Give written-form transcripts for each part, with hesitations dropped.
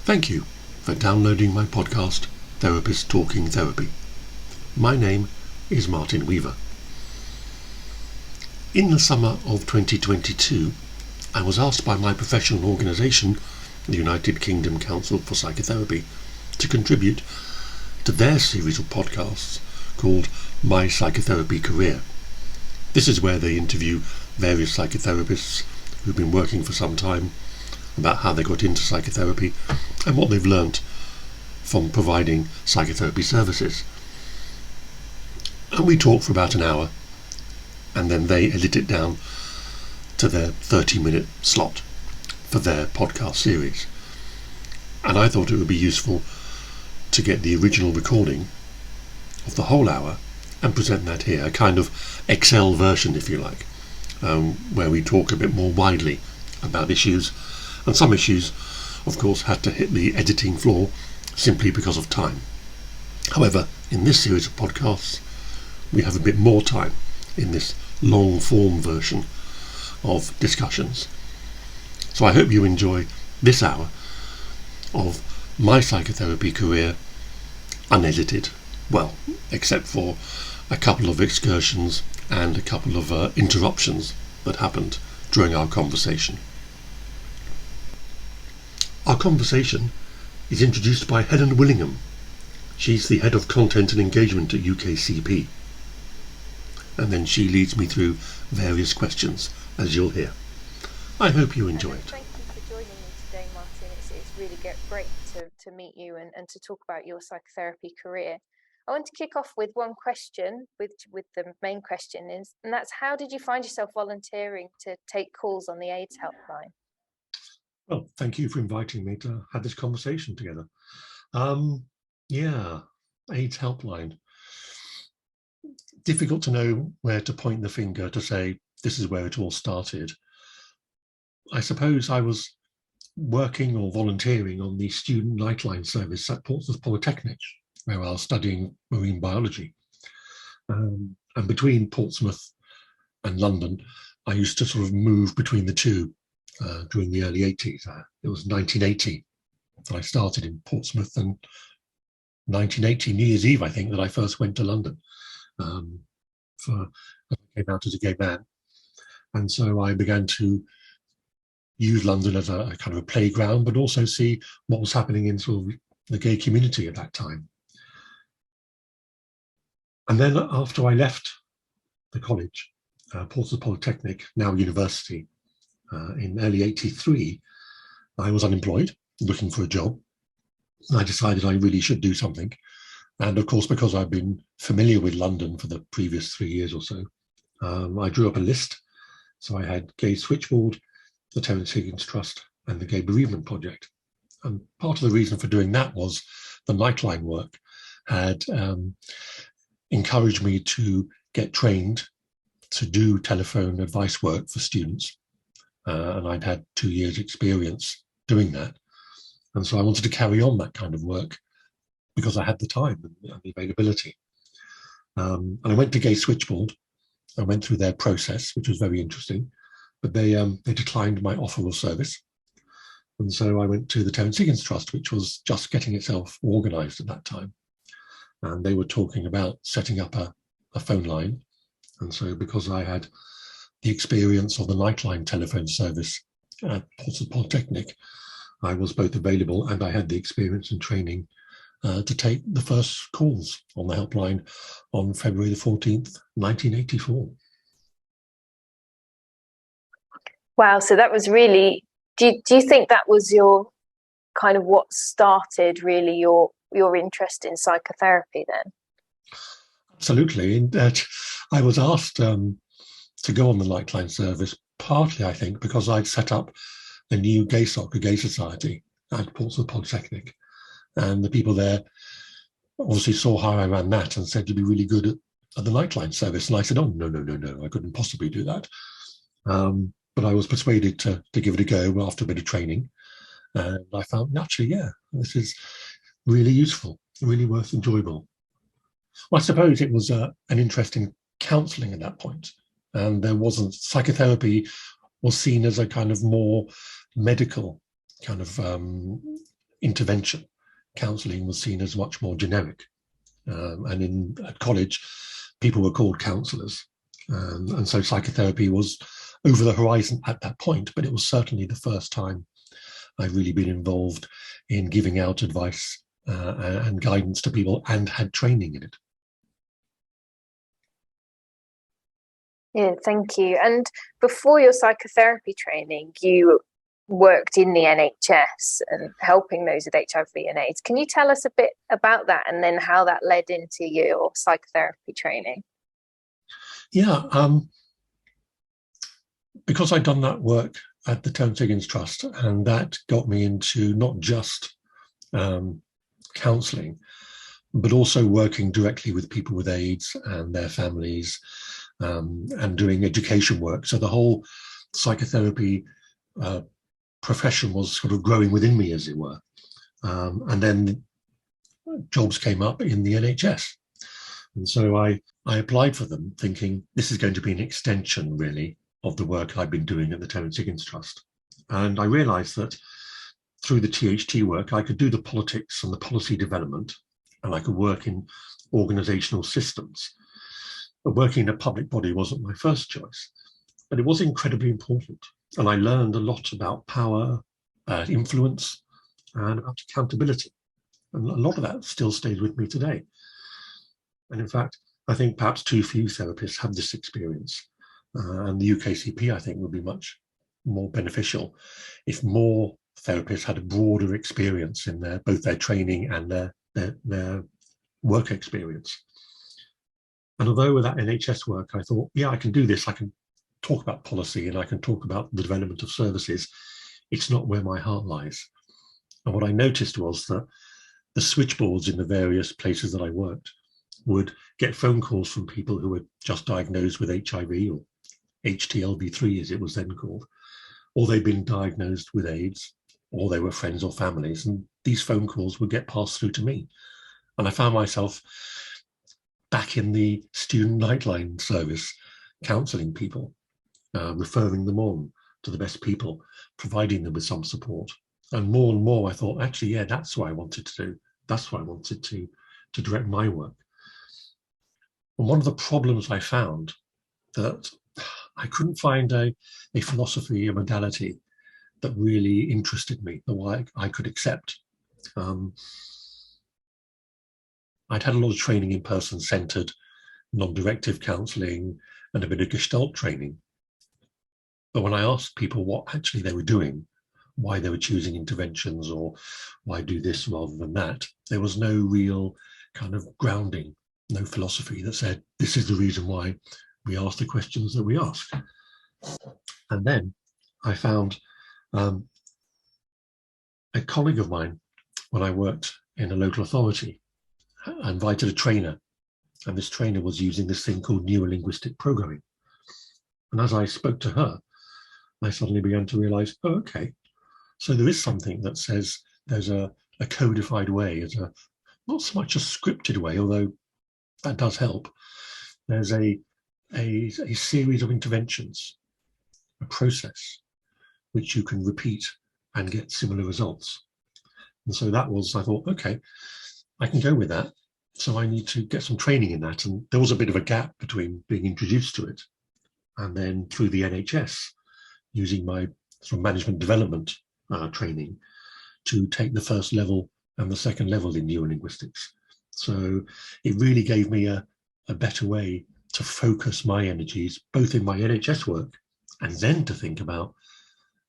Thank you for downloading my podcast, Therapist Talking Therapy. My name is Martin Weaver. In the summer of 2022, I was asked by my professional organisation, the United Kingdom Council for Psychotherapy, to contribute to their series of podcasts called My Psychotherapy Career. This is where they interview various psychotherapists who've been working for some time about how they got into psychotherapy and what they've learnt from providing psychotherapy services. And we talk for about an hour, and then they edit it down to their 30-minute slot for their podcast series. And I thought it would be useful to get the original recording of the whole hour and present that here, a kind of Excel version, if you like, where we talk a bit more widely about issues. And some issues, of course, had to hit the editing floor simply because of time. However, in this series of podcasts, we have a bit more time in this long-form version of discussions. So I hope you enjoy this hour of my psychotherapy career unedited, well, except for a couple of excursions and a couple of interruptions that happened during our conversation. Our conversation is introduced by Helen Willingham. She's the Head of Content and Engagement at UKCP. And then she leads me through various questions, as you'll hear. I hope you enjoy it. Thank you for joining me today, Martin. It's really great to meet you and to talk about your psychotherapy career. I want to kick off with one question, with the main question is, and that's, how did you find yourself volunteering to take calls on the AIDS helpline? Well, thank you for inviting me to have this conversation together. AIDS helpline. Difficult to know where to point the finger to say this is where it all started. I suppose I was working or volunteering on the student nightline service at Portsmouth Polytechnic, where I was studying marine biology. And between Portsmouth and London, I used to sort of move between the two during the early 80s. It was 1980 that I started in Portsmouth, and 1980, New Year's Eve, I think, that I first went to London. I came out as a gay man. And so I began to use London as a kind of a playground, but also see what was happening in sort of the gay community at that time. And then after I left the college, Portsmouth Polytechnic, now university, in early 83, I was unemployed, looking for a job. I decided I really should do something. And of course, because I've been familiar with London for the previous 3 years or so, I drew up a list. So I had Gay Switchboard, the Terrence Higgins Trust, and the Gay Bereavement Project. And part of the reason for doing that was the Nightline work had encouraged me to get trained to do telephone advice work for students. And I'd had 2 years experience doing that. And so I wanted to carry on that kind of work because I had the time and the availability. And I went to Gay Switchboard. I went through their process, which was very interesting, but they declined my offer of service. And so I went to the Terrence Higgins Trust, which was just getting itself organised at that time. And they were talking about setting up a phone line. And so because I had the experience of the Nightline telephone service at Portsmouth Polytechnic, I was both available and I had the experience and training to take the first calls on the helpline on February the 14th, 1984. Wow, so that was really, do you think that was your kind of what started really your interest in psychotherapy then? Absolutely. In that I was asked to go on the Nightline service, partly, I think, because I'd set up a new gay society at Portsmouth Polytechnic. And the people there obviously saw how I ran that and said, you'd be really good at the Nightline service. And I said, oh, no, I couldn't possibly do that. But I was persuaded to give it a go after a bit of training. And I found, actually, yeah, this is really useful, really enjoyable. Well, I suppose it was an interest in counselling at that point. And there wasn't, psychotherapy was seen as a kind of more medical kind of intervention. Counselling was seen as much more generic. And at college, people were called counsellors. And so psychotherapy was over the horizon at that point, but it was certainly the first time I've really been involved in giving out advice and guidance to people and had training in it. Yeah, thank you. And before your psychotherapy training, you worked in the NHS and helping those with HIV and AIDS. Can you tell us a bit about that and then how that led into your psychotherapy training? Yeah, because I'd done that work at the Terrence Higgins Trust, and that got me into not just counselling, but also working directly with people with AIDS and their families, and doing education work. So the whole psychotherapy profession was sort of growing within me, as it were. And then jobs came up in the NHS. And so I applied for them thinking this is going to be an extension, really, of the work I'd been doing at the Terrence Higgins Trust. And I realised that through the THT work, I could do the politics and the policy development, and I could work in organisational systems. But working in a public body wasn't my first choice, but it was incredibly important. And I learned a lot about power, influence, and about accountability. And a lot of that still stays with me today. And in fact, I think perhaps too few therapists have this experience. And the UKCP, I think, would be much more beneficial if more therapists had a broader experience in both their training and their work experience. And although with that NHS work, I thought, yeah, I can do this. I can talk about policy and I can talk about the development of services. It's not where my heart lies. And what I noticed was that the switchboards in the various places that I worked would get phone calls from people who were just diagnosed with HIV or HTLV3, as it was then called, or they'd been diagnosed with AIDS, or they were friends or families. And these phone calls would get passed through to me. And I found myself back in the student nightline service, counselling people, referring them on to the best people, providing them with some support. And more, I thought, actually, yeah, that's what I wanted to do. That's what I wanted to direct my work. And one of the problems I found that I couldn't find a philosophy, a modality that really interested me, the way I could accept. I'd had a lot of training in person-centered, non-directive counselling and a bit of Gestalt training. But when I asked people what actually they were doing, why they were choosing interventions or why do this rather than that, there was no real kind of grounding, no philosophy that said, this is the reason why we ask the questions that we ask. And then I found a colleague of mine, when I worked in a local authority, I invited a trainer, and this trainer was using this thing called neurolinguistic programming. And as I spoke to her, I suddenly began to realize, oh, okay, so there is something that says there's a codified way, not so much a scripted way, although that does help. There's a series of interventions, a process, which you can repeat and get similar results. And so that was, I thought, okay, I can go with that. So I need to get some training in that. And there was a bit of a gap between being introduced to it and then through the NHS, using my sort of management development training to take the first level and the second level in neurolinguistics. So it really gave me a better way to focus my energies, both in my NHS work and then to think about,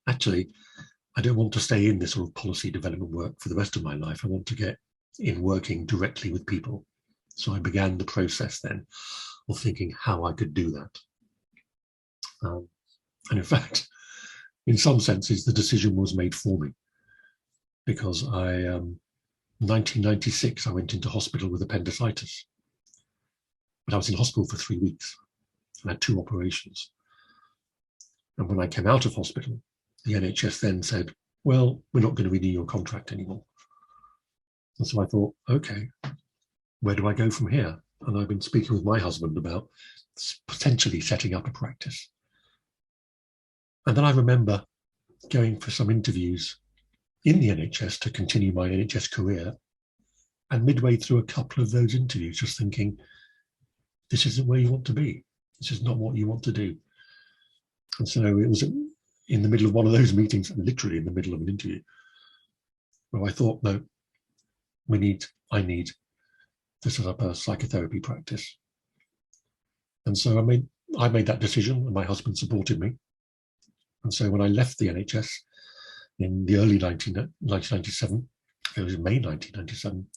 actually, I don't want to stay in this sort of policy development work for the rest of my life. I want to get in working directly with people. So I began the process then of thinking how I could do that. And in fact, in some senses, the decision was made for me because 1996, I went into hospital with appendicitis. But I was in hospital for 3 weeks and had 2 operations. And when I came out of hospital, the NHS then said, well, we're not going to renew your contract anymore. And so I thought, okay, where do I go from here? And I've been speaking with my husband about potentially setting up a practice. And then I remember going for some interviews in the NHS to continue my NHS career. And midway through a couple of those interviews, just thinking, this isn't where you want to be. This is not what you want to do. And so it was in the middle of one of those meetings, literally in the middle of an interview, where I thought, no, I need to set up a psychotherapy practice. And so I made that decision, and my husband supported me. And so when I left the NHS in the early 1997, it was in May 1997,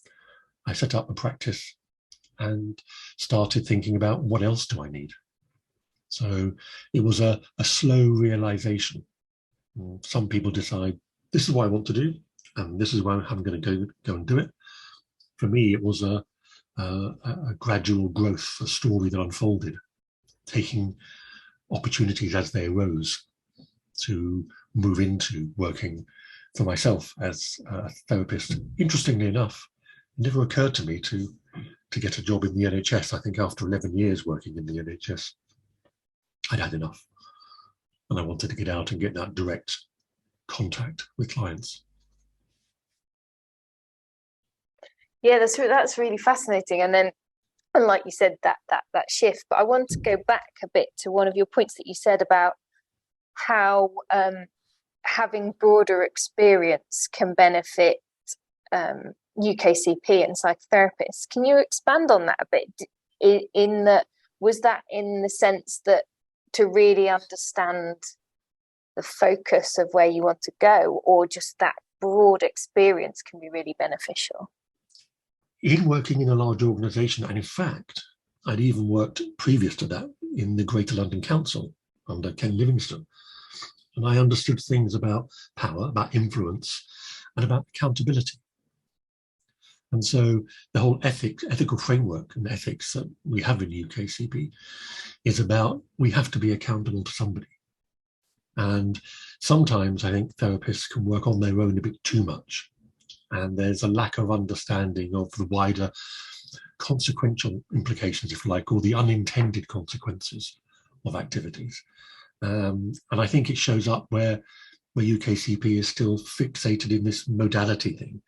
I set up a practice and started thinking about what else do I need. So it was a slow realization. Some people decide, this is what I want to do, and this is where I'm going to go and do it. For me, it was a gradual growth, a story that unfolded, taking opportunities as they arose to move into working for myself as a therapist. Interestingly enough, it never occurred to me to get a job in the NHS. I think after 11 years working in the NHS, I'd had enough. And I wanted to get out and get that direct contact with clients. Yeah, that's really fascinating. And then, and like you said, that shift. But I want to go back a bit to one of your points that you said about how having broader experience can benefit UKCP and psychotherapists. Can you expand on that a bit? Was that in the sense that to really understand the focus of where you want to go, or just that broad experience can be really beneficial? In working in a large organisation, and in fact, I'd even worked previous to that in the Greater London Council under Ken Livingstone, and I understood things about power, about influence, and about accountability. And so the whole ethical framework and ethics that we have in UKCP is about, we have to be accountable to somebody. And sometimes I think therapists can work on their own a bit too much. And there's a lack of understanding of the wider consequential implications, if you like, or the unintended consequences of activities. And I think it shows up where UKCP is still fixated in this modality thing,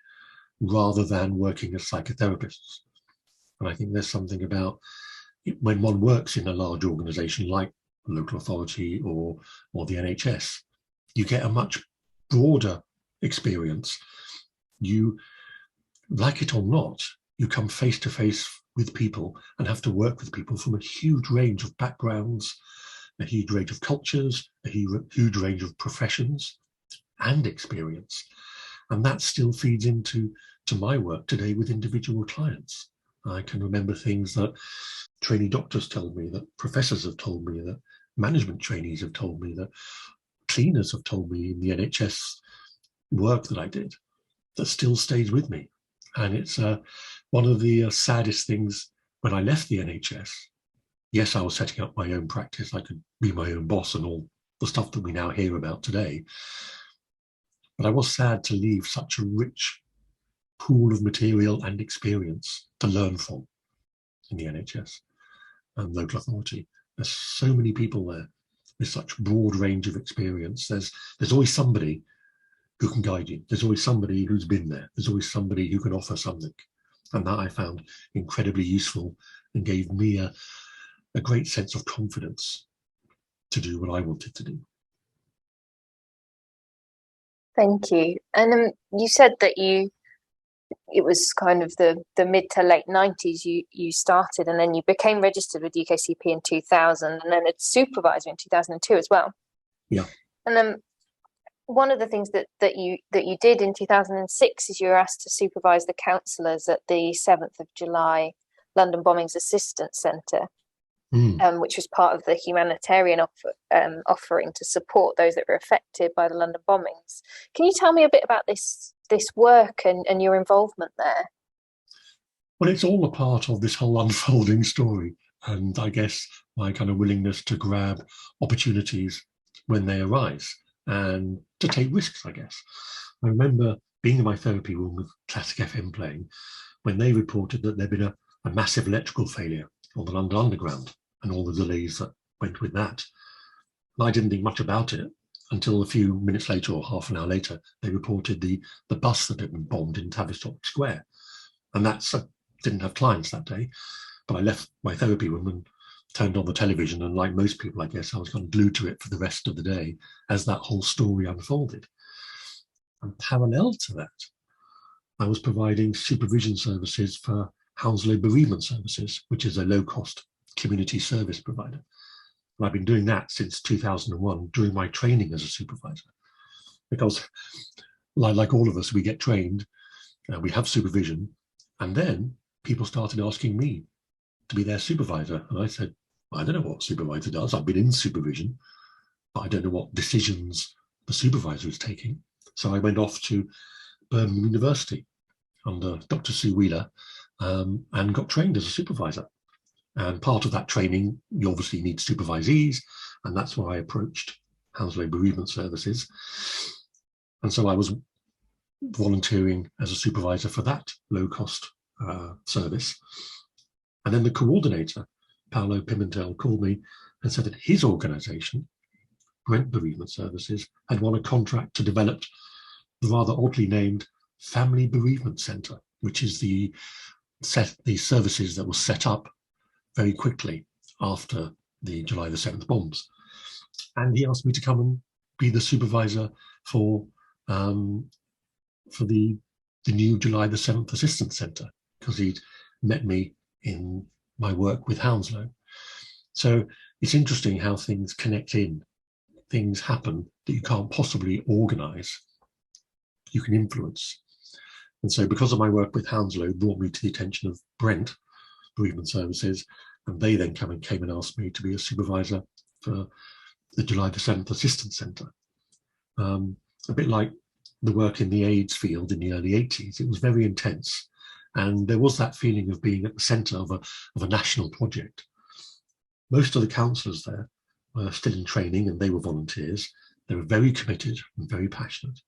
rather than working as psychotherapists. And I think there's something about when one works in a large organisation like a local authority or the NHS, you get a much broader experience. You, like it or not, you come face to face with people and have to work with people from a huge range of backgrounds, a huge range of cultures, a huge range of professions and experience. And that still feeds into my work today with individual clients. I can remember things that trainee doctors told me, that professors have told me, that management trainees have told me, that cleaners have told me in the NHS work that I did, that still stays with me. And it's one of the saddest things when I left the NHS. Yes, I was setting up my own practice. I could be my own boss and all the stuff that we now hear about today. But I was sad to leave such a rich pool of material and experience to learn from in the NHS and local authority. There's so many people there with such broad range of experience. There's always somebody who can guide you. There's always somebody who's been there. There's always somebody who can offer something. And that I found incredibly useful and gave me a great sense of confidence to do what I wanted to do. Thank you. And you said that it was kind of the mid to late 90s you started, and then you became registered with UKCP in 2000, and then a supervisor in 2002 as well. Yeah. And then one of the things that you did in 2006 is you were asked to supervise the counsellors at the 7th of July London Bombings Assistance Centre, which was part of the humanitarian offering to support those that were affected by the London bombings. Can you tell me a bit about this work and your involvement there? Well, it's all a part of this whole unfolding story, and I guess my kind of willingness to grab opportunities when they arise and to take risks, I guess. I remember being in my therapy room with Classic FM playing when they reported that there'd been a massive electrical failure on the London Underground and all the delays that went with that. And I didn't think much about it until a few minutes later or half an hour later, they reported the bus that had been bombed in Tavistock Square. And that's, didn't have clients that day, but I left my therapy room and turned on the television. And like most people, I guess, I was kind of glued to it for the rest of the day as that whole story unfolded. And parallel to that, I was providing supervision services for Hounslow Bereavement Services, which is a low-cost community service provider. And I've been doing that since 2001 during my training as a supervisor. Because like all of us, we get trained, we have supervision, and then people started asking me to be their supervisor. And I said, I don't know what supervisor does. I've been in supervision, but I don't know what decisions the supervisor is taking. So I went off to Birmingham University under Dr. Sue Wheeler and got trained as a supervisor. And part of that training, you obviously need supervisees, and that's why I approached Hounslow Bereavement Services. And so I was volunteering as a supervisor for that low-cost service. And then the coordinator, Paolo Pimentel, called me and said that his organisation, Brent Bereavement Services, had won a contract to develop the rather oddly named Family Bereavement Centre, which is the services that was set up very quickly after the July the 7th bombs. And he asked me to come and be the supervisor for the new July the 7th Assistance Centre, because he'd met me in my work with Hounslow. So it's interesting how things connect in. Things happen that you can't possibly organise, you can influence. And so because of my work with Hounslow, brought me to the attention of Brent Bereavement Services, and they then came and asked me to be a supervisor for the July the 7th Assistance Centre. A bit like the work in the AIDS field in the early 80s, it was very intense. And there was that feeling of being at the centre of a national project. Most of the counsellors there were still in training and they were volunteers. They were very committed and very passionate.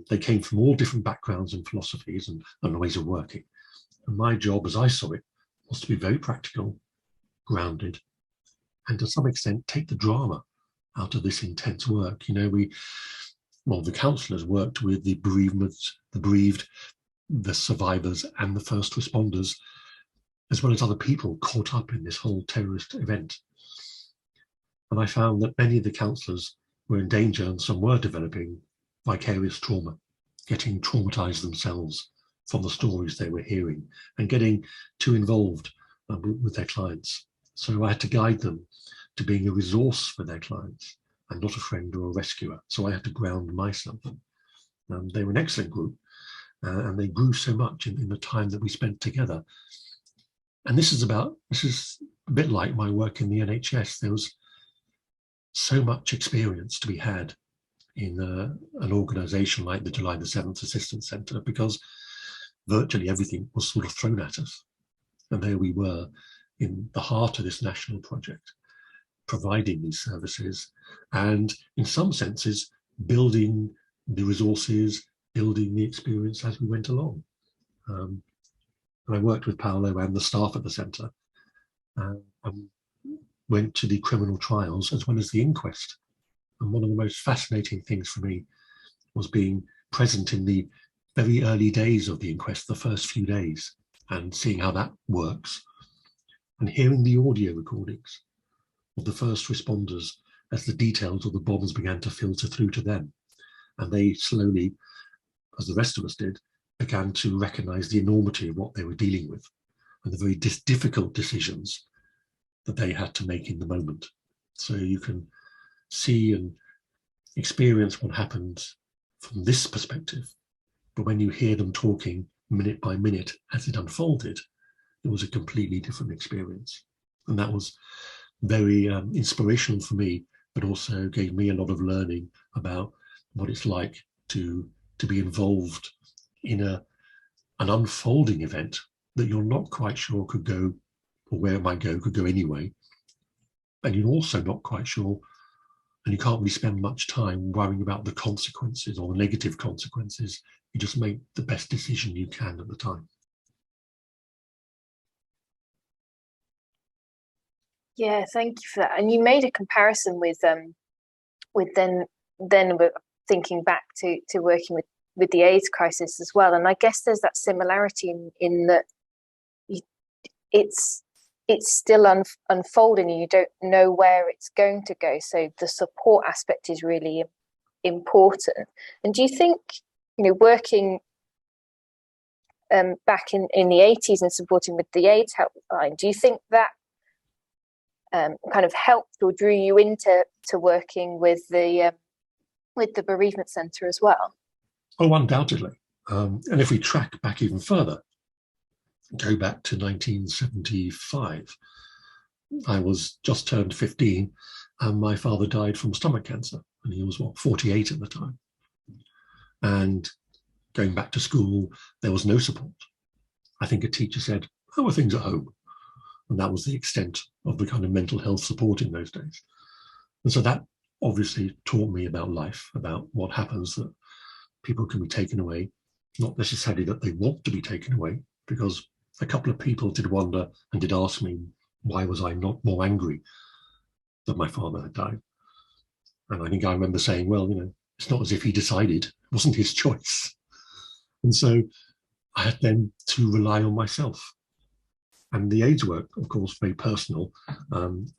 They came from all different backgrounds and philosophies and ways of working. And my job, as I saw it, was to be very practical, grounded, and to some extent take the drama out of this intense work. You know, the counsellors worked with the bereaved, the survivors and the first responders, as well as other people caught up in this whole terrorist event. And I found that many of the counsellors were in danger, and some were developing vicarious trauma, getting traumatized themselves from the stories they were hearing and getting too involved with their clients. So I had to guide them to being a resource for their clients and not a friend or a rescuer. So I had to ground myself. They were an excellent group, and they grew so much in the time that we spent together. And this is a bit like my work in the NHS. There was so much experience to be had in an organisation like the July the 7th Assistance Centre, because virtually everything was sort of thrown at us. And there we were in the heart of this national project, providing these services and in some senses building the resources, building the experience as we went along. And I worked with Paolo and the staff at the centre and went to the criminal trials as well as the inquest. And one of the most fascinating things for me was being present in the very early days of the inquest, the first few days, and seeing how that works, and hearing the audio recordings of the first responders as the details of the bombs began to filter through to them. And they slowly, as the rest of us did, began to recognise the enormity of what they were dealing with and the very difficult decisions that they had to make in the moment. So you can see and experience what happened from this perspective. But when you hear them talking minute by minute as it unfolded, it was a completely different experience. And that was very inspirational for me, but also gave me a lot of learning about what it's like to be involved in an unfolding event that you're not quite sure could go, or where it might go, could go anyway. And you're also not quite sure, and you can't really spend much time worrying about the consequences or the negative consequences. You just make the best decision you can at the time. Yeah, thank you for that. And you made a comparison with with then we're thinking back to working with the AIDS crisis as well. And I guess there's that similarity in that it's still unfolding and you don't know where it's going to go. So the support aspect is really important. And do you think, working back in the 80s and supporting with the AIDS helpline, do you think that kind of helped or drew you into working with the bereavement centre as well? Oh, undoubtedly. And if we track back even further, go back to 1975, I was just turned 15 and my father died from stomach cancer, and he was 48 at the time. And going back to school, there was no support. I think a teacher said, "How are things at home?" And that was the extent of the kind of mental health support in those days. And so that obviously taught me about life, about what happens, that people can be taken away, not necessarily that they want to be taken away, because a couple of people did wonder and did ask me, why was I not more angry that my father had died? And I think I remember saying, well, it's not as if he decided, it wasn't his choice. And so I had then to rely on myself. And the AIDS work, of course, very personal.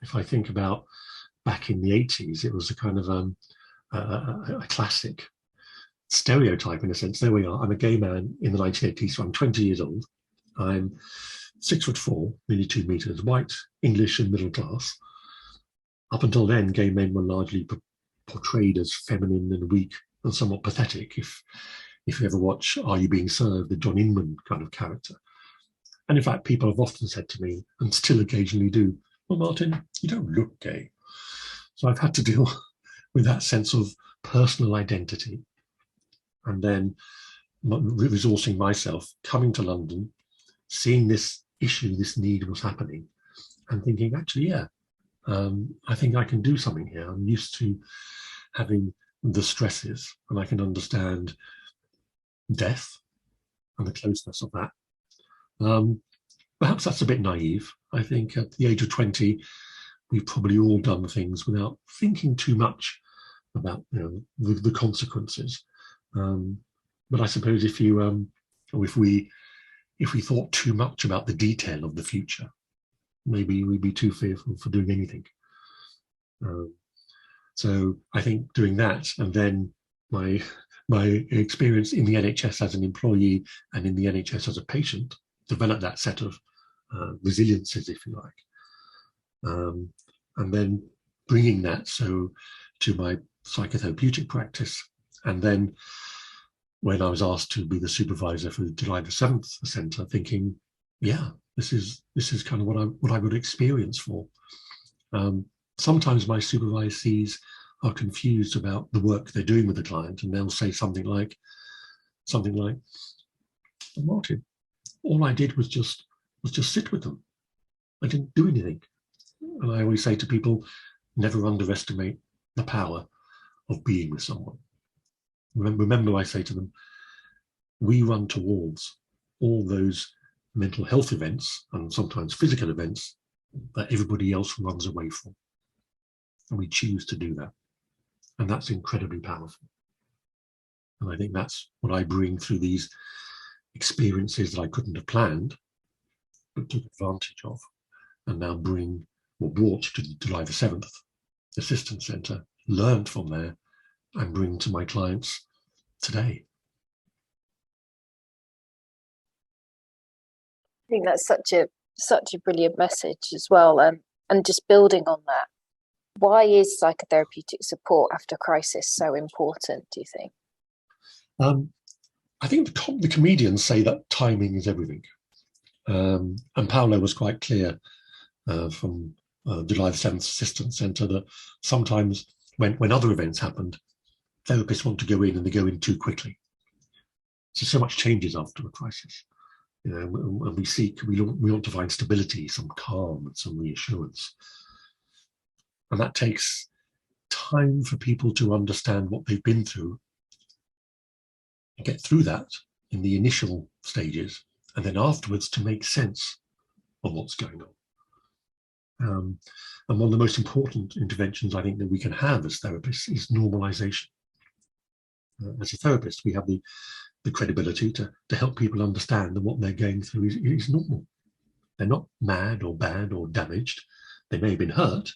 If I think about back in the 80s, it was a kind of a classic stereotype in a sense. There we are. I'm a gay man in the 1980s, so I'm 20 years old. I'm 6'4", nearly 2 meters, white, English and middle class. Up until then, gay men were largely portrayed as feminine and weak and somewhat pathetic. If you ever watch Are You Being Served, the John Inman kind of character. And in fact, people have often said to me, and still occasionally do, well, Martin, you don't look gay. So I've had to deal with that sense of personal identity. And then resourcing myself, coming to London, seeing this issue, this need was happening, and thinking, actually, I think I can do something here. I'm used to having the stresses, and I can understand death and the closeness of that. Perhaps that's a bit naive. I think at the age of 20, we've probably all done things without thinking too much about the consequences. But I suppose if we thought too much about the detail of the future, maybe we'd be too fearful for doing anything. So I think doing that, and then my experience in the NHS as an employee and in the NHS as a patient, developed that set of resiliences, if you like, and then bringing that to my psychotherapeutic practice. And then when I was asked to be the supervisor for the July the 7th Centre, thinking, this is kind of what I would experience for. Sometimes my supervisees are confused about the work they're doing with the client, and they'll say something like, Martin, all I did was just sit with them. I didn't do anything. And I always say to people, never underestimate the power of being with someone. Remember, I say to them, we run towards all those mental health events and sometimes physical events that everybody else runs away from. And we choose to do that. And that's incredibly powerful. And I think that's what I bring through these experiences that I couldn't have planned, but took advantage of, and now brought to the July the 7th Assistance Centre, learned from there, and bring to my clients today. I think that's such a brilliant message as well. And just building on that, why is psychotherapeutic support after crisis so important, do you think? I think the comedians say that timing is everything. And Paolo was quite clear from July the 7th Assistance Centre that sometimes when other events happened, therapists want to go in and they go in too quickly. So much changes after a crisis. And we want to find stability, some calm and some reassurance. And that takes time for people to understand what they've been through and get through that in the initial stages, and then afterwards to make sense of what's going on. And one of the most important interventions I think that we can have as therapists is normalization. As a therapist, we have the credibility to help people understand that what they're going through is normal. They're not mad or bad or damaged. They may have been hurt.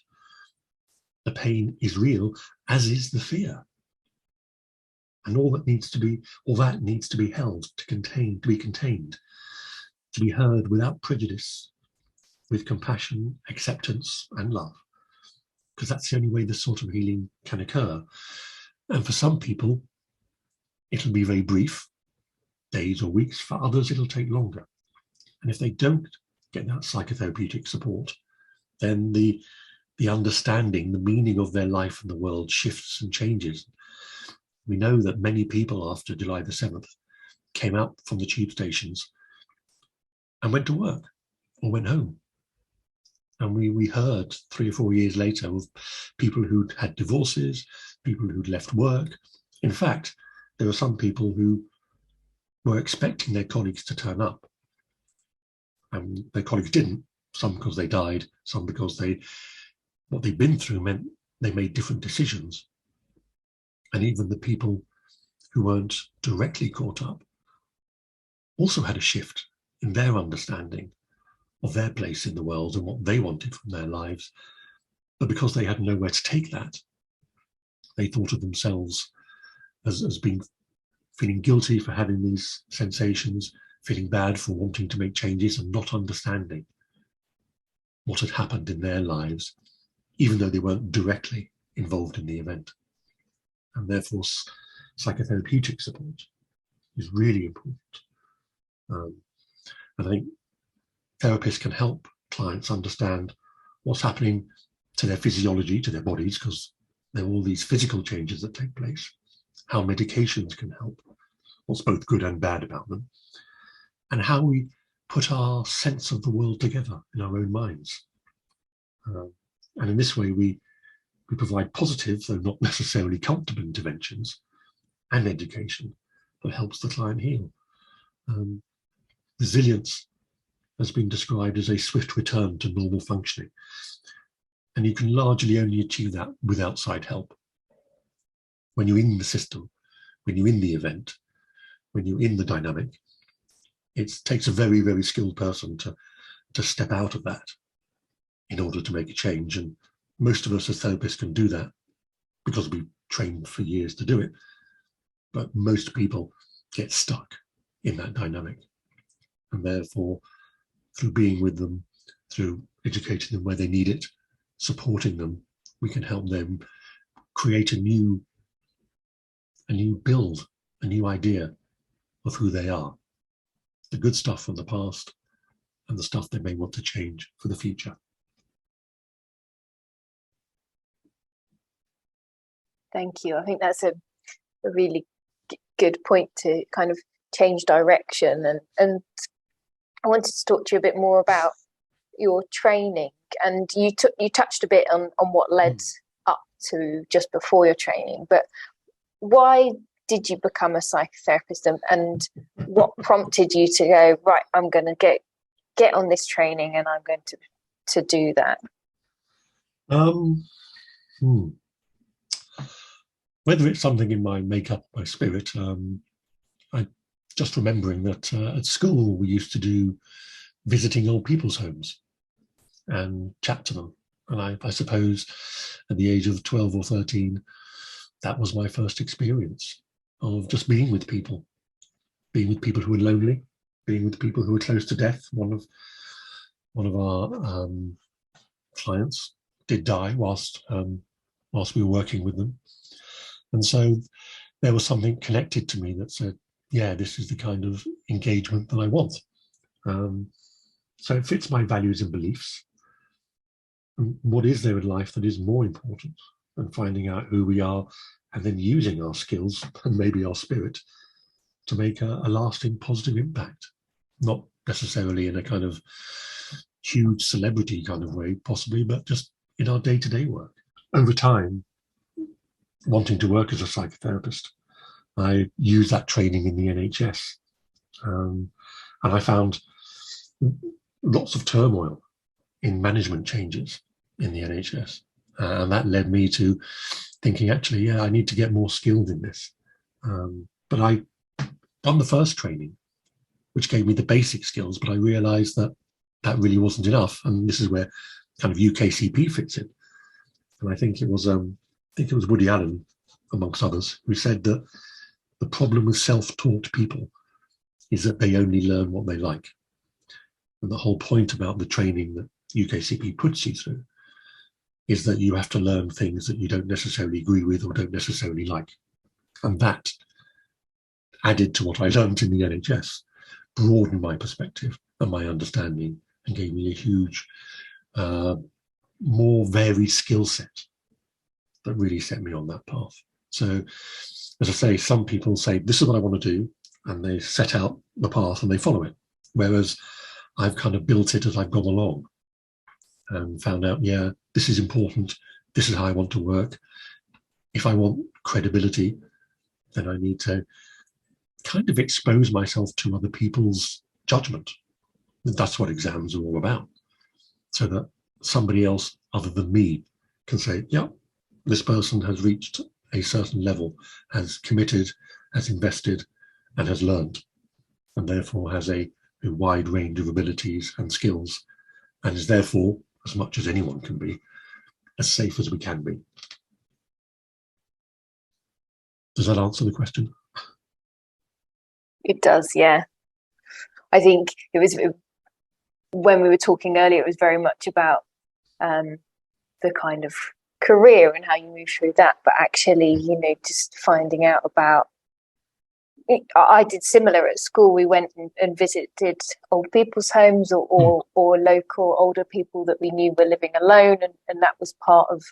The pain is real, as is the fear. And all that needs to be held, to be contained, to be heard without prejudice, with compassion, acceptance, and love. Because that's the only way this sort of healing can occur. And for some people, it'll be very brief, days or weeks. For others, it'll take longer. And if they don't get that psychotherapeutic support, then the understanding, the meaning of their life and the world shifts and changes. We know that many people after July the 7th came out from the tube stations and went to work or went home. And we heard 3 or 4 years later of people who'd had divorces, people who'd left work. In fact, there were some people who were expecting their colleagues to turn up. And their colleagues didn't, some because they died, some because what they'd been through meant they made different decisions. And even the people who weren't directly caught up also had a shift in their understanding of their place in the world and what they wanted from their lives. But because they had nowhere to take that, they thought of themselves as being feeling guilty for having these sensations, feeling bad for wanting to make changes and not understanding what had happened in their lives, even though they weren't directly involved in the event. And therefore, psychotherapeutic support is really important. And I think therapists can help clients understand what's happening to their physiology, to their bodies, because there are all these physical changes that take place, how medications can help, what's both good and bad about them, and how we put our sense of the world together in our own minds. And in this way, we provide positive, though not necessarily comfortable interventions and education that helps the client heal. Resilience has been described as a swift return to normal functioning. And you can largely only achieve that with outside help. When you're in the system, when you're in the event, when you're in the dynamic, it takes a very, very skilled person to step out of that in order to make a change. And most of us as therapists can do that because we've trained for years to do it. But most people get stuck in that dynamic. And therefore, through being with them, through educating them where they need it, supporting them, we can help them create a new build, a new idea of who they are. The good stuff from the past and the stuff they may want to change for the future. Thank you. I think that's a really good point to kind of change direction. And I wanted to talk to you a bit more about your training. And you touched a bit on what led up to just before your training. But why did you become a psychotherapist, and what prompted you to go, right, I'm going to get on this training and I'm going to do that? Whether it's something in my makeup, my spirit, I just remembering that at school we used to do visiting old people's homes and chat to them. And I suppose at the age of 12 or 13, that was my first experience of just being with people who were lonely, being with people who were close to death. One of our clients did die whilst we were working with them. And so there was something connected to me that said, yeah, this is the kind of engagement that I want. So it fits my values and beliefs. And what is there in life that is more important than finding out who we are and then using our skills and maybe our spirit to make a lasting positive impact? Not necessarily in a kind of huge celebrity kind of way, possibly, but just in our day-to-day work. Over time, wanting to work as a psychotherapist, I used that training in the NHS. And I found lots of turmoil in management changes in the NHS. And that led me to thinking, actually, yeah, I need to get more skilled in this. But I done the first training, which gave me the basic skills, but I realized that that really wasn't enough. And this is where kind of UKCP fits in. And I think it was Woody Allen, amongst others, who said that the problem with self-taught people is that they only learn what they like. And the whole point about the training that UKCP puts you through is that you have to learn things that you don't necessarily agree with or don't necessarily like. And that, added to what I learned in the NHS, broadened my perspective and my understanding and gave me a huge, more varied skill set that really set me on that path. So, as I say, some people say, this is what I want to do, and they set out the path and they follow it. Whereas I've kind of built it as I've gone along and found out, yeah, this is important. This is how I want to work. If I want credibility, then I need to kind of expose myself to other people's judgment. That's what exams are all about. So that somebody else other than me can say, yeah, this person has reached a certain level, has committed, has invested, and has learned, and therefore has a wide range of abilities and skills, and is therefore, as much as anyone can be, as safe as we can be. Does that answer the question? It does, yeah. I think when we were talking earlier, it was very much about the kind of career and how you move through that, but actually, just finding out about it. I did similar at school. We went and visited old people's homes or local older people that we knew were living alone, and that was part of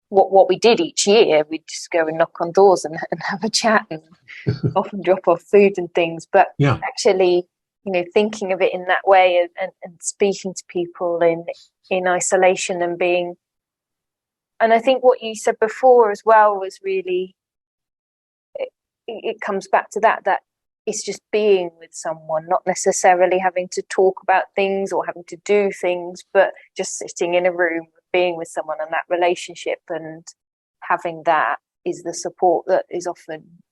what we did each year. We'd just go and knock on doors and have a chat and often drop off food and things, but actually, thinking of it in that way and speaking to people in isolation and being. And I think what you said before as well was really, it comes back to that it's just being with someone, not necessarily having to talk about things or having to do things, but just sitting in a room, being with someone, and that relationship and having that is the support that is often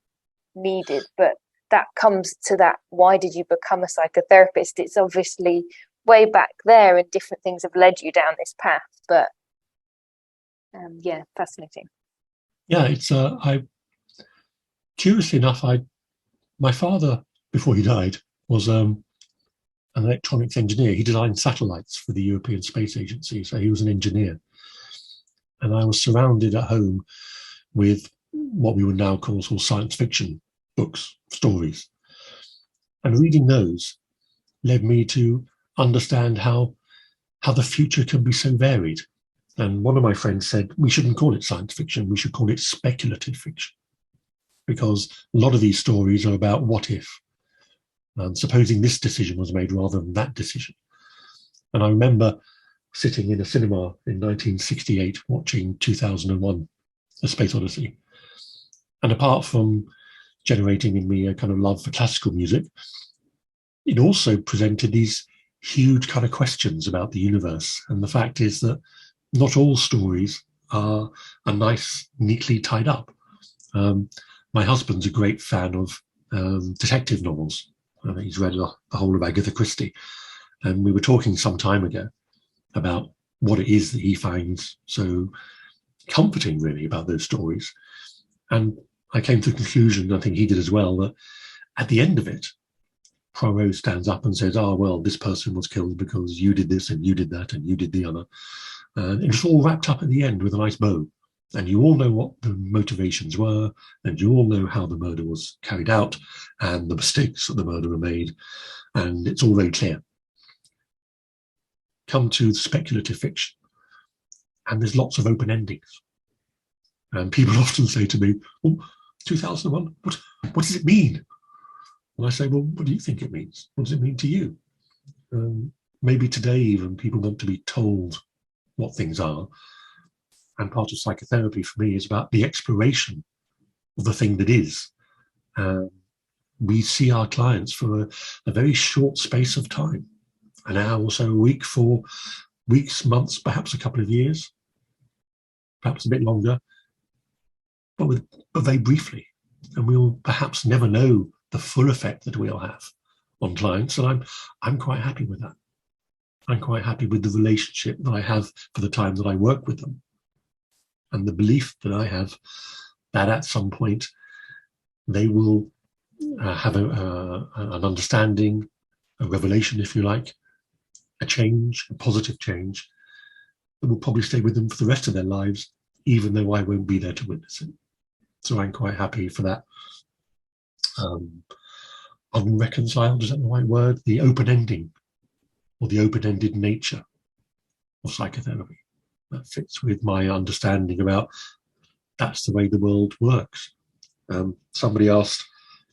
needed. But that comes to that, why did you become a psychotherapist? It's obviously way back there and different things have led you down this path, but fascinating. Yeah, it's curiously enough, my father, before he died, was an electronics engineer. He designed satellites for the European Space Agency, so he was an engineer. And I was surrounded at home with what we would now call science fiction books, stories. And reading those led me to understand how the future can be so varied. And one of my friends said, we shouldn't call it science fiction, we should call it speculative fiction. Because a lot of these stories are about what if, supposing this decision was made rather than that decision. And I remember sitting in a cinema in 1968 watching 2001, A Space Odyssey. And apart from generating in me a kind of love for classical music, it also presented these huge kind of questions about the universe. And the fact is that not all stories are nice, neatly tied up. My husband's a great fan of detective novels. I think he's read the whole of Agatha Christie. And we were talking some time ago about what it is that he finds so comforting, really, about those stories. And I came to the conclusion, I think he did as well, that at the end of it, Poirot stands up and says, well, this person was killed because you did this and you did that and you did the other. And it's all wrapped up at the end with a nice bow. And you all know what the motivations were, and you all know how the murder was carried out, and the mistakes that the murderer made, and it's all very clear. Come to speculative fiction, and there's lots of open endings. And people often say to me, 2001, what does it mean? And I say, well, what do you think it means? What does it mean to you? Maybe today even people want to be told what things are. And part of psychotherapy for me is about the exploration of the thing that is. We see our clients for a very short space of time, an hour or so a week, for weeks, months, perhaps a couple of years, perhaps a bit longer, but very briefly. And we'll perhaps never know the full effect that we'll have on clients. And I'm quite happy with that. I'm quite happy with the relationship that I have for the time that I work with them, and the belief that I have that at some point they will have an understanding, a revelation, if you like, a change, a positive change that will probably stay with them for the rest of their lives, even though I won't be there to witness it. So I'm quite happy for that. Unreconciled, is that the right word? The open ending, or the open-ended nature of psychotherapy. That fits with my understanding about that's the way the world works. Somebody asked,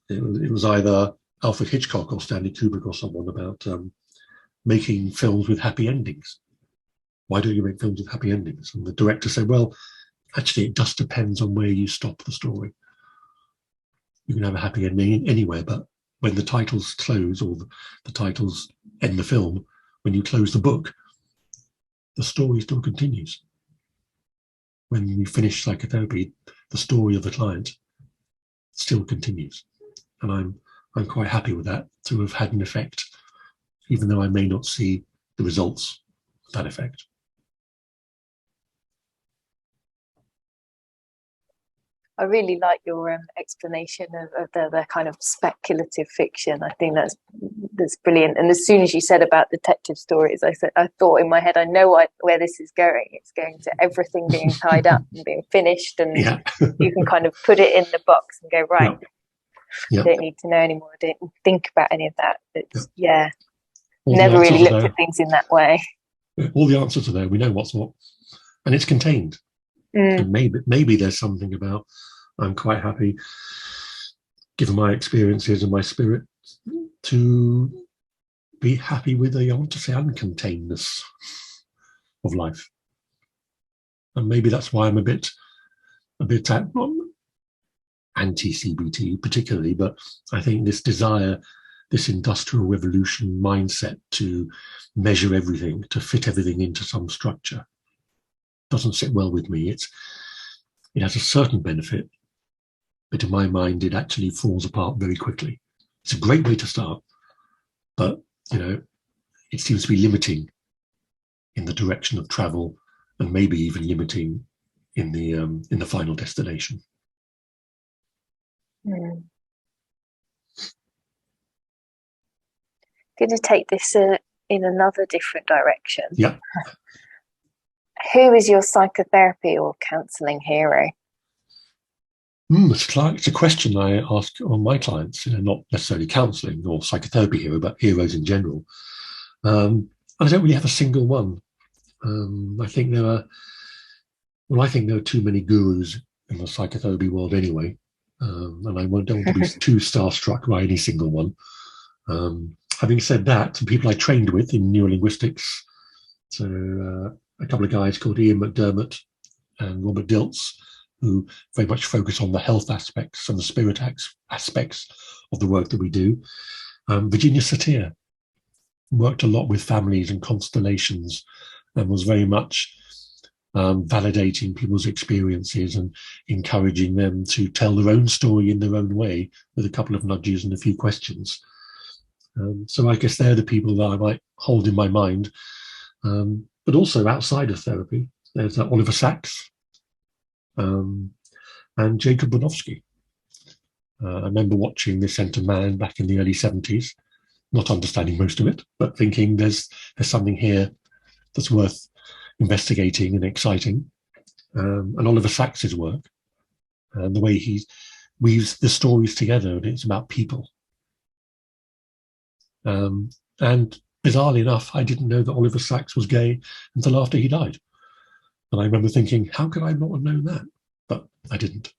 it was either Alfred Hitchcock or Stanley Kubrick or someone, about making films with happy endings. Why don't you make films with happy endings? And the director said, well, actually, it just depends on where you stop the story. You can have a happy ending anywhere, but when the titles close, or the titles end the film, when you close the book, the story still continues. When we finish psychotherapy, the story of the client still continues. And I'm quite happy with that, to have had an effect, even though I may not see the results of that effect. I really like your explanation of the kind of speculative fiction. I think that's brilliant. And as soon as you said about detective stories, I thought in my head, I know where this is going. It's going to everything being tied up and being finished, and Yeah. you can kind of put it in the box and go, right, Yeah. I don't need to know anymore. I don't think about any of that. It's, All never really looked at things in that way. All the answers are there. We know what's what, and it's contained. And maybe there's something about, I'm quite happy, given my experiences and my spirit, to be happy with I want to say, uncontainedness of life. And maybe that's why I'm a bit anti-CBT particularly, but I think this desire, this industrial revolution mindset to measure everything, to fit everything into some structure, doesn't sit well with me. It has a certain benefit, but in my mind, it actually falls apart very quickly. It's a great way to start, but it seems to be limiting in the direction of travel, and maybe even limiting in the final destination. Going to take this in another different direction. Yeah. Who is your psychotherapy or counselling hero? It's a question I ask on my clients, not necessarily counselling or psychotherapy hero, but heroes in general. I don't really have a single one. I think there are too many gurus in the psychotherapy world anyway, and I don't want to be too starstruck by any single one. Having said that, the people I trained with in neurolinguistics, so a couple of guys called Ian McDermott and Robert Dilts, who very much focus on the health aspects and the spirit aspects of the work that we do. Virginia Satir worked a lot with families and constellations, and was very much validating people's experiences and encouraging them to tell their own story in their own way, with a couple of nudges and a few questions. So I guess they're the people that I might hold in my mind. But also outside of therapy, there's Oliver Sacks and Jacob Bronowski. I remember watching This Enter Man back in the early 70s, not understanding most of it, but thinking there's something here that's worth investigating and exciting. And Oliver Sacks's work, and the way he weaves the stories together, and it's about people. And bizarrely enough, I didn't know that Oliver Sacks was gay until after he died. And I remember thinking, how could I not have known that? But I didn't.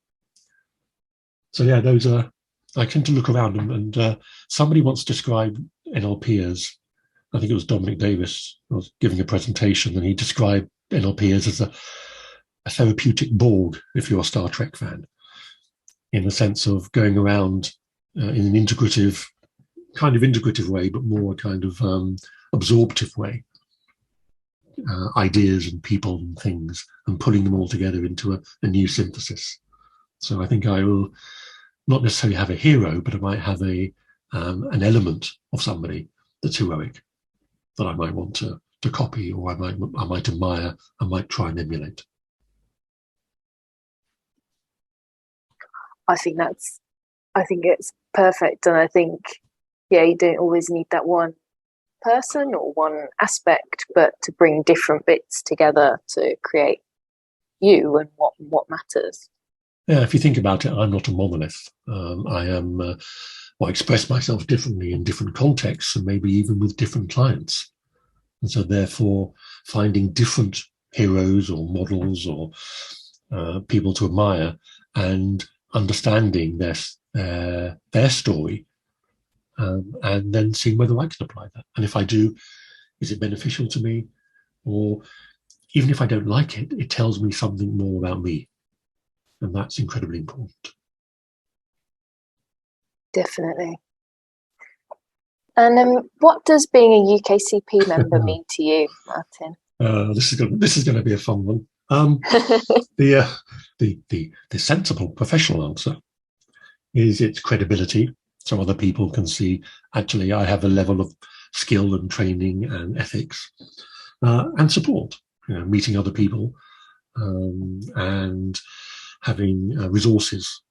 So yeah, those are, I tend to look around and somebody once described NLP as, I think it was Dominic Davis, I was giving a presentation, and he described NLP as a therapeutic Borg, if you're a Star Trek fan, in the sense of going around in an integrative way, but more a kind of absorptive way, ideas and people and things and pulling them all together into a new synthesis. So I think I will not necessarily have a hero, but I might have an element of somebody that's heroic that I might want to copy, or I might admire, I might try and emulate. I think it's perfect, and I think you don't always need that one person or one aspect, but to bring different bits together to create you and what matters. Yeah, if you think about it, I'm not a monolith. I express myself differently in different contexts, and maybe even with different clients. And so therefore finding different heroes or models or people to admire and understanding their story, and then seeing whether I can apply that. And if I do, is it beneficial to me? Or even if I don't like it, it tells me something more about me. And that's incredibly important. Definitely. And what does being a UKCP member mean to you, Martin? This is going to be a fun one. The sensible professional answer is its credibility, so other people can see actually I have a level of skill and training and ethics, and support. Meeting other people, and having resources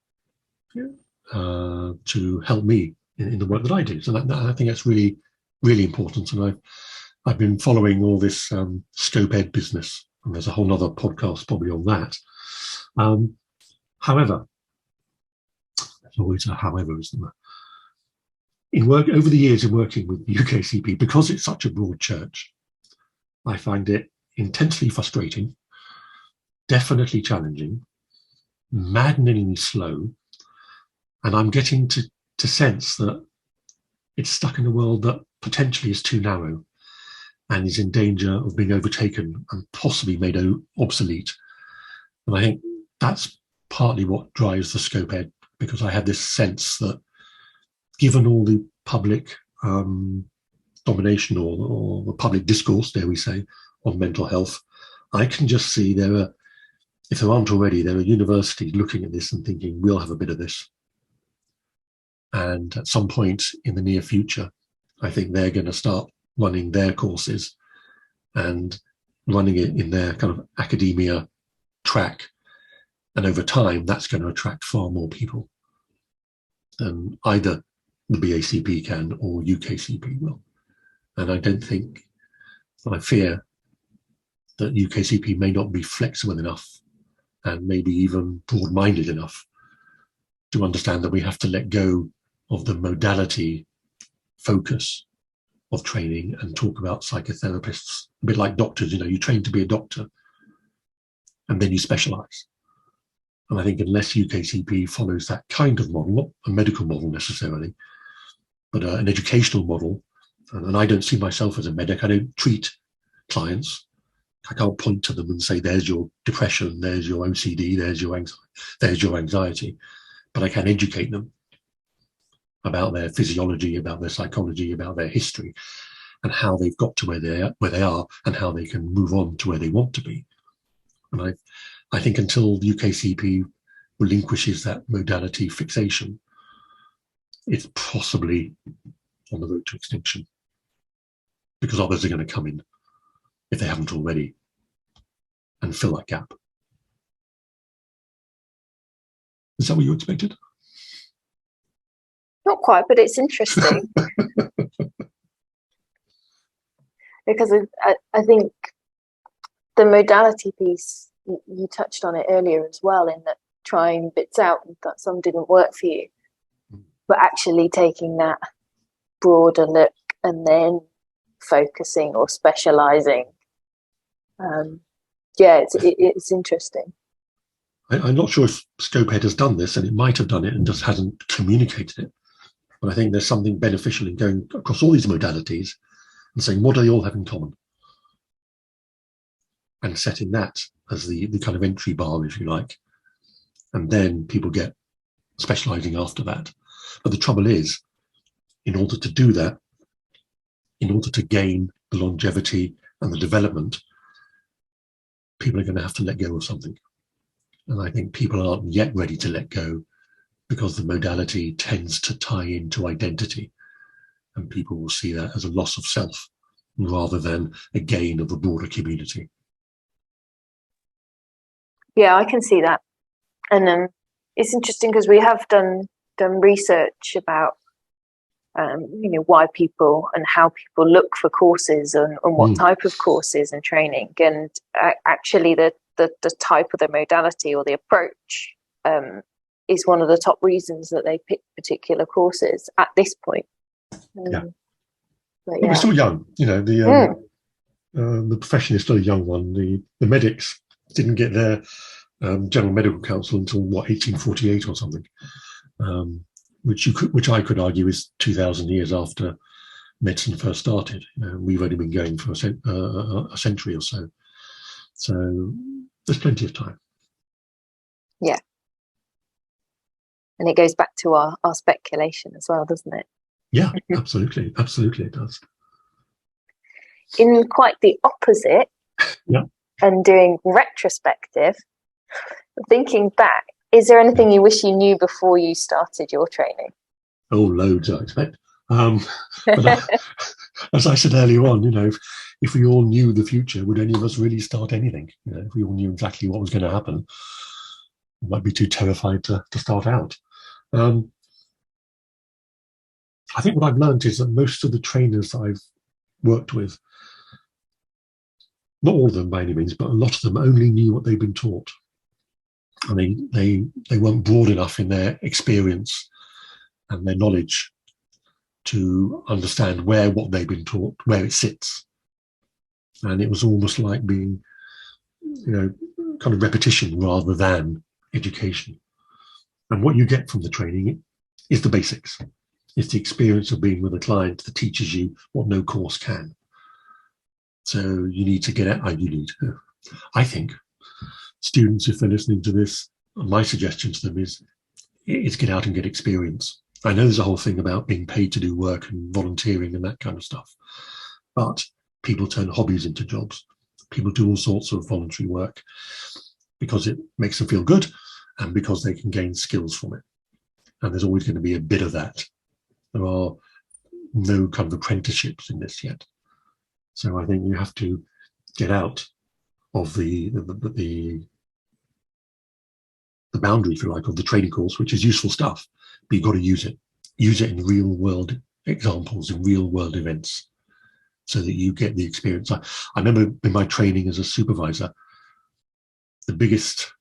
to help me in the work that I do. So that I think that's really, really important. And I've been following all this scope ed business, and there's a whole other podcast probably on that. However, there's always a however, isn't there? Over the years in working with UKCP, because it's such a broad church, I find it intensely frustrating, definitely challenging, maddeningly slow, and I'm getting to sense that it's stuck in a world that potentially is too narrow and is in danger of being overtaken and possibly made obsolete. And I think that's partly what drives the scope ed, because I have this sense that given all the public domination or the public discourse, dare we say, on mental health, I can just see if there aren't already, there are universities looking at this and thinking, we'll have a bit of this. And at some point in the near future, I think they're going to start running their courses and running it in their kind of academia track. And over time, that's going to attract far more people than either the BACP can or UKCP will. And I fear that UKCP may not be flexible enough and maybe even broad-minded enough to understand that we have to let go of the modality focus of training and talk about psychotherapists, a bit like doctors. You train to be a doctor and then you specialize. And I think unless UKCP follows that kind of model, not a medical model necessarily, but an educational model, and I don't see myself as a medic, I don't treat clients. I can't point to them and say, there's your depression, there's your OCD, there's your anxiety, but I can educate them about their physiology, about their psychology, about their history, and how they've got to where they are, and how they can move on to where they want to be. And I think until the UKCP relinquishes that modality fixation, it's possibly on the road to extinction, because others are going to come in, if they haven't already, and fill that gap. Is that what you expected? Not quite, but it's interesting. Because I think the modality piece, you touched on it earlier as well, in that trying bits out and that some didn't work for you, but actually taking that broader look and then focusing or specializing. It's interesting. I'm not sure if Scopehead has done this, and it might have done it and just hasn't communicated it. But I think there's something beneficial in going across all these modalities and saying, what do they all have in common? And setting that as the kind of entry bar, if you like. And then people get specializing after that. But the trouble is, in order to do that, in order to gain the longevity and the development people are going to have to let go of something. And I think people aren't yet ready to let go because the modality tends to tie into identity. And people will see that as a loss of self rather than a gain of a broader community. Yeah, I can see that. And it's interesting because we have done research about why people and how people look for courses and what type of courses and training, and actually the type of the modality or the approach is one of the top reasons that they pick particular courses at this point. But we're still young, the profession is still a young one. The medics didn't get their General Medical Council until 1848 or something. Which I could argue is 2,000 years after medicine first started. We've only been going for a century or so. So there's plenty of time. Yeah. And it goes back to our speculation as well, doesn't it? Yeah, absolutely. Absolutely it does. In quite the opposite, yeah, and doing retrospective, thinking back, is there anything you wish you knew before you started your training? Oh, loads, I expect. But as I said earlier on, if we all knew the future, would any of us really start anything? If we all knew exactly what was going to happen, we might be too terrified to start out. I think what I've learned is that most of the trainers that I've worked with, not all of them by any means, but a lot of them only knew what they'd been taught. I mean, they weren't broad enough in their experience and their knowledge to understand where what they've been taught, where it sits. And it was almost like being, kind of repetition rather than education. And what you get from the training is the basics. It's the experience of being with a client that teaches you what no course can. So you need to get out, I think, students, if they're listening to this, my suggestion to them is get out and get experience. I know there's a whole thing about being paid to do work and volunteering and that kind of stuff, but people turn hobbies into jobs. People do all sorts of voluntary work because it makes them feel good and because they can gain skills from it. And there's always going to be a bit of that. There are no kind of apprenticeships in this yet. So I think you have to get out of the boundary, if you like, of the training course, which is useful stuff, but you've got to use it. Use it in real world examples, in real world events, so that you get the experience. I remember in my training as a supervisor, the biggest,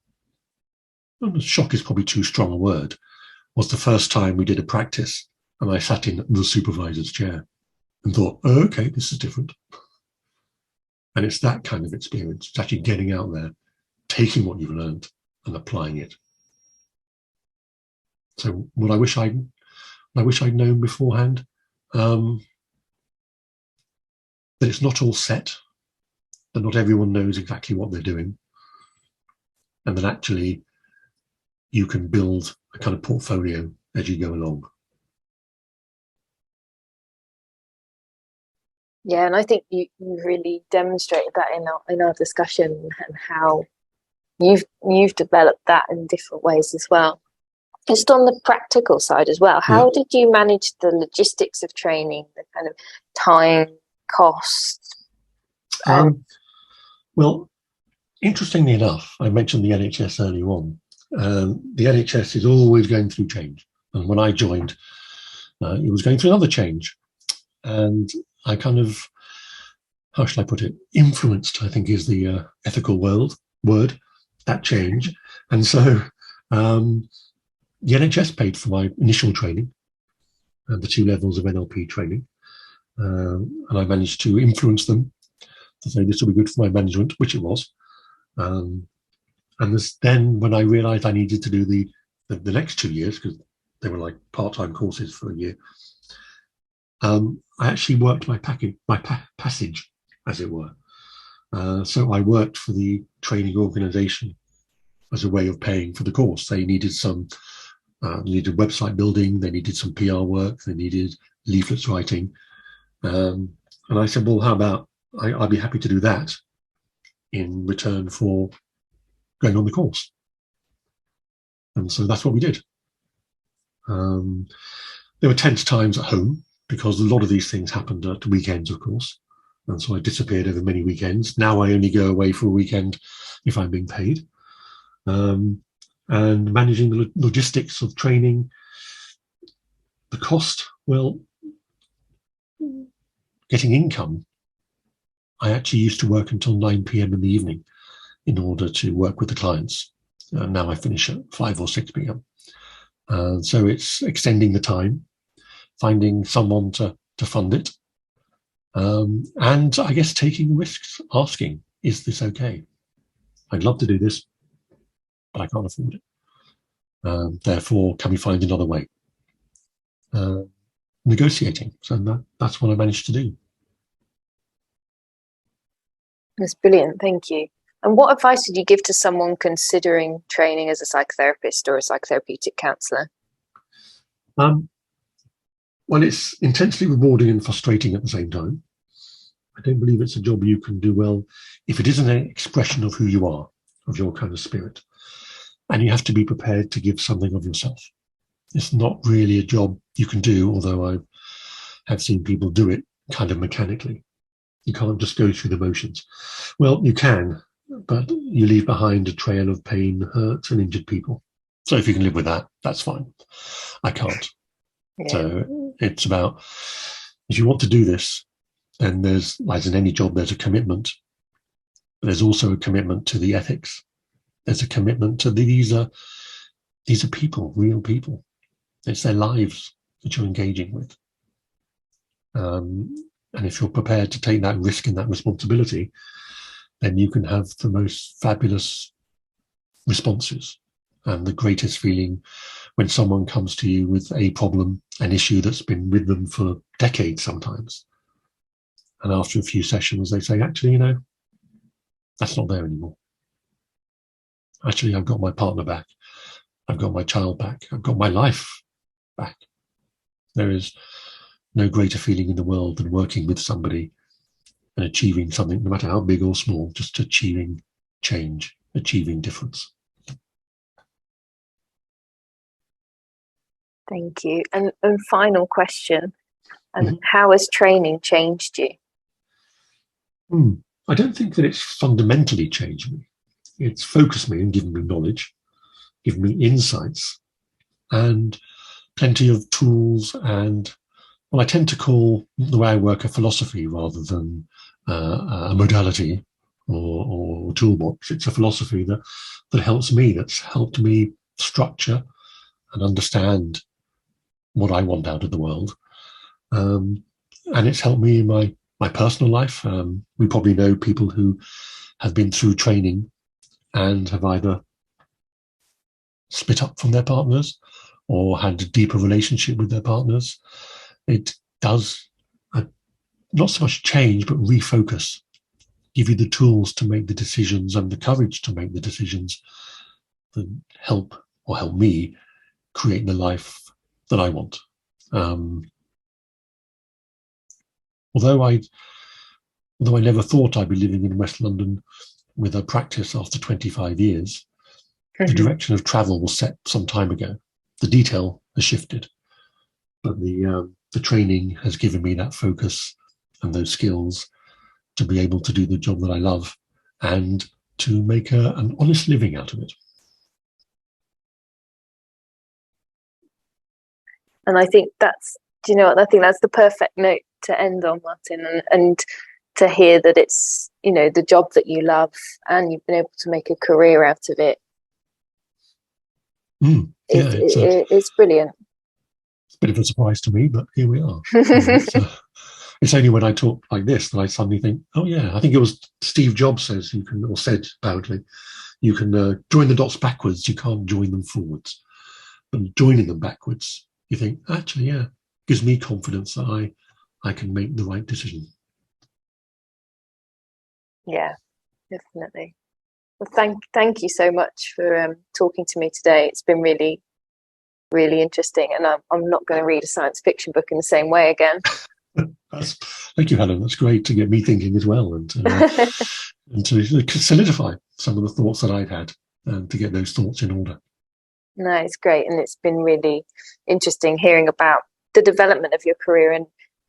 shock is probably too strong a word, was the first time we did a practice and I sat in the supervisor's chair and thought, oh, okay, this is different. And it's that kind of experience. It's actually getting out there, taking what you've learned and applying it. So what I wish I'd known beforehand, that it's not all set, that not everyone knows exactly what they're doing, and that actually you can build a kind of portfolio as you go along. Yeah, and I think you really demonstrated that in our discussion, and how you've developed that in different ways as well. Just on the practical side as well, how did you manage the logistics of training, the kind of time, cost? Well, interestingly enough, I mentioned the NHS earlier on. The NHS is always going through change. And when I joined, it was going through another change. And I kind of, how should I put it, influenced, I think is the ethical word, that change. And so the NHS paid for my initial training and the 2 levels of NLP training. And I managed to influence them to say this will be good for my management, which it was. And then when I realized I needed to do the next 2 years, because they were like part-time courses for a year, I actually worked my passage, as it were. So I worked for the training organization as a way of paying for the course. They needed needed website building, they needed some PR work, they needed leaflets writing. And I said, well, how about I'd be happy to do that in return for going on the course. And so that's what we did. There were tense times at home because a lot of these things happened at weekends, of course. And so I disappeared over many weekends. Now I only go away for a weekend if I'm being paid. And managing the logistics of training, the cost, well, getting income. I actually used to work until 9 p.m. in the evening in order to work with the clients. Now I finish at 5 or 6 p.m. So it's extending the time, finding someone to fund it, and I guess taking risks, asking, is this okay? I'd love to do this, but I can't afford it. Therefore, can we find another way? Negotiating. So that's what I managed to do. That's brilliant. Thank you. And what advice would you give to someone considering training as a psychotherapist or a psychotherapeutic counsellor? Well, it's intensely rewarding and frustrating at the same time. I don't believe it's a job you can do well if it isn't an expression of who you are, of your kind of spirit. And you have to be prepared to give something of yourself. It's not really a job you can do, although I have seen people do it kind of mechanically. You can't just go through the motions. Well, you can, but you leave behind a trail of pain, hurt, and injured people. So if you can live with that, that's fine. I can't. Yeah. So it's about, if you want to do this, then there's, as in any job, there's a commitment. But there's also a commitment to the ethics. There's a commitment to these are people, real people. It's their lives that you're engaging with. And if you're prepared to take that risk and that responsibility, then you can have the most fabulous responses and the greatest feeling when someone comes to you with a problem, an issue that's been with them for decades sometimes. And after a few sessions, they say, actually, that's not there anymore. Actually, I've got my partner back. I've got my child back. I've got my life back. There is no greater feeling in the world than working with somebody and achieving something, no matter how big or small, just achieving change, achieving difference. Thank you. And final question, how has training changed you? I don't think that it's fundamentally changed me. It's focused me and given me knowledge, given me insights, and plenty of tools and, well, I tend to call the way I work a philosophy rather than a modality or toolbox. It's a philosophy that helps me, that's helped me structure and understand what I want out of the world. And it's helped me in my personal life. We probably know people who have been through training and have either split up from their partners or had a deeper relationship with their partners. It does not so much change, but refocus, give you the tools to make the decisions and the courage to make the decisions that help me create the life that I want. Although I never thought I'd be living in West London with a practice after 25 years, the direction of travel was set some time ago. The detail has shifted, but the training has given me that focus and those skills to be able to do the job that I love and to make an honest living out of it. And I think that's the perfect note to end on, Martin, and to hear that it's, the job that you love and you've been able to make a career out of it. It's brilliant. It's a bit of a surprise to me, but here we are. It's only when I talk like this that I suddenly think, oh yeah, I think it was Steve Jobs said apparently, you can join the dots backwards, you can't join them forwards. But joining them backwards, you think, actually, yeah, gives me confidence that I can make the right decision. Yeah, definitely. Well, thank you so much for talking to me today. It's been really, really interesting, and I'm not going to read a science fiction book in the same way again. Thank you, Helen. That's great to get me thinking as well. And and to solidify some of the thoughts that I'd had and to get those thoughts in order. No, it's great. And it's been really interesting hearing about the development of your career.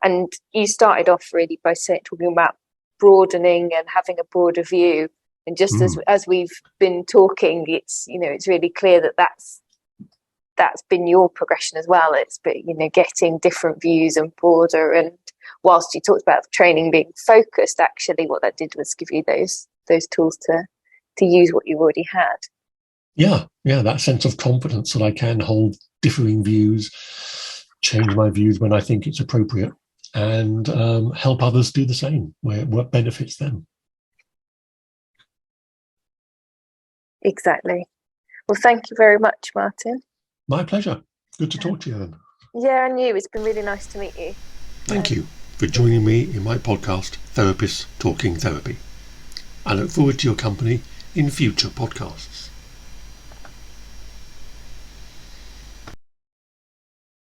And you started off really by talking about broadening and having a broader view. And just as we've been talking, it's really clear that that's been your progression as well. It's been, getting different views and broader. And whilst you talked about training being focused, actually what that did was give you those tools to use what you already had. Yeah, that sense of confidence that I can hold differing views, change my views when I think it's appropriate, and help others do the same where what benefits them. Exactly. Well, thank you very much, Martin. My pleasure. Good to talk to you, Ellen. Yeah, and you. It's been really nice to meet you. Thank you for joining me in my podcast, Therapists Talking Therapy. I look forward to your company in future podcasts.